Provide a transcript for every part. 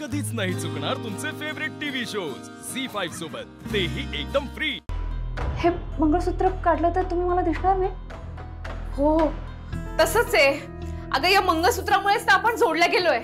कधीच नाही चुकणार तुमचे फेवरेट टीव्ही शोज झी5 सोबत, तेही एकदम फ्री। हे मंगळसूत्र काढलं तर तुम्ही मला दिसणार नाही? हो तसंच आहे अगं, या मंगळसूत्रामुळेच तर आपण जोडल्या गेलोय।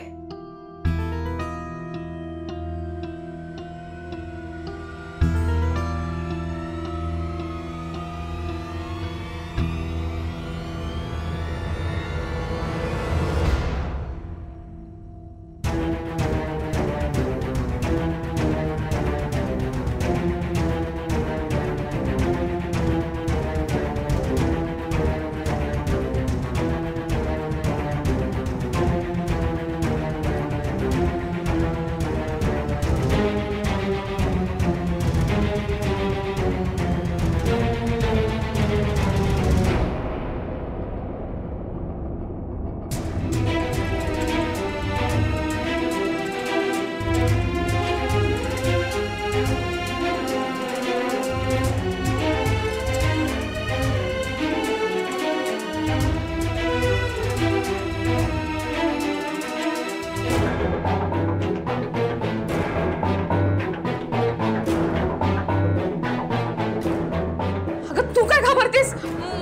तू काय घाबरतेस?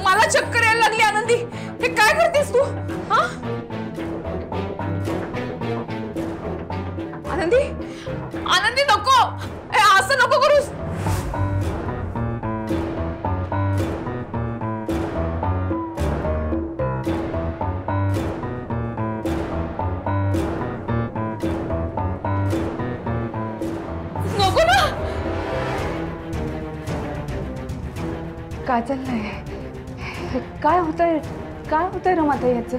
मला चक्कर यायला लागली आनंदी, हे काय करतेस तू? हा आनंदी, आनंदी नको, असं नको करूस। नको ना। काय चाललंय? काय होतंय रमाताई याचं?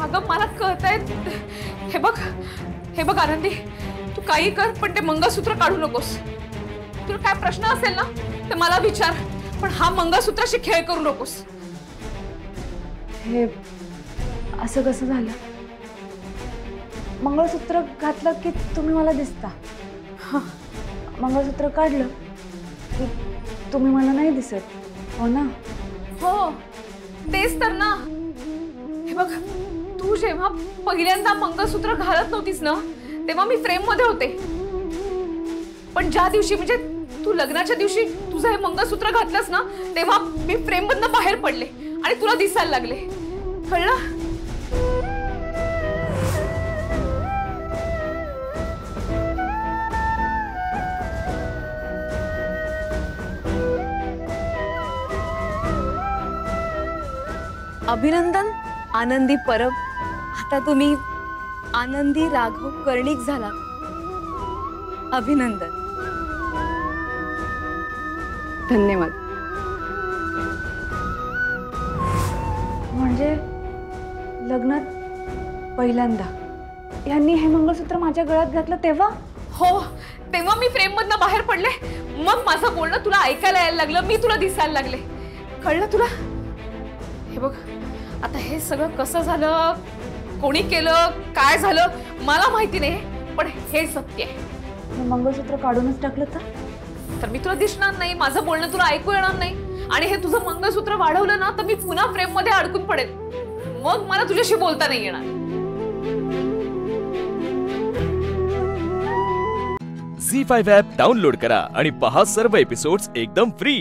अगं मला कळतंय, हे बघ आनंदी, तू काही कर पण ते मंगळसूत्र काढू नकोस। तुला काय प्रश्न असेल ना ते मला विचार, पण हा मंगळसूत्राशी खेळ करू नकोस। हे असं कसं झालं? मंगळसूत्र घातलं की तुम्ही मला दिसता, मंगळसूत्र काढलं की तुम्ही मला नाही दिसत, हो ना? हो तेच तर ना। हे बघ, तू जेव्हा पहिल्यांदा मंगळसूत्र घालत नव्हतीस ना तेव्हा मी फ्रेम मध्ये होते, पण ज्या दिवशी म्हणजे तू लग्नाच्या दिवशी तुझं हे मंगळसूत्र घातलंस ना तेव्हा मी फ्रेम मधनं बाहेर पडले आणि तुला दिसायला लागले, कळलं? अभिनंदन आनंदी परब, आता तुम्ही आनंदी राघव कर्णिक झाला। अभिनंदन। धन्यवाद। म्हणजे लग्नात पहिल्यांदा यांनी हे मंगळसूत्र माझ्या गळ्यात घातलं तेव्हा? हो तेव्हा मी फ्रेम मधनं बाहेर पडले, मग माझं बोलणं तुला ऐकायला यायला लागलं, मी तुला दिसायला लागले, कळलं तुला? हे बघ, आता हे सगळं कसं झालं, कोणी केलं, काय झालं मला माहिती नाही, पण हे सत्य आहे। मंगळसूत्र काढूनच टाकलं तर मी तुला दिसणार नाही, माझं बोलणं तुला ऐकू येणार नाही, आणि हे तुझं मंगळसूत्र वाढवलं ना तर मी पुन्हा फ्रेम मध्ये अडकून पडेल, मग मला तुझ्याशी बोलता नाही येणार। झी5 ॲप डाउनलोड करा आणि पहा सर्व एपिसोड्स एकदम फ्री।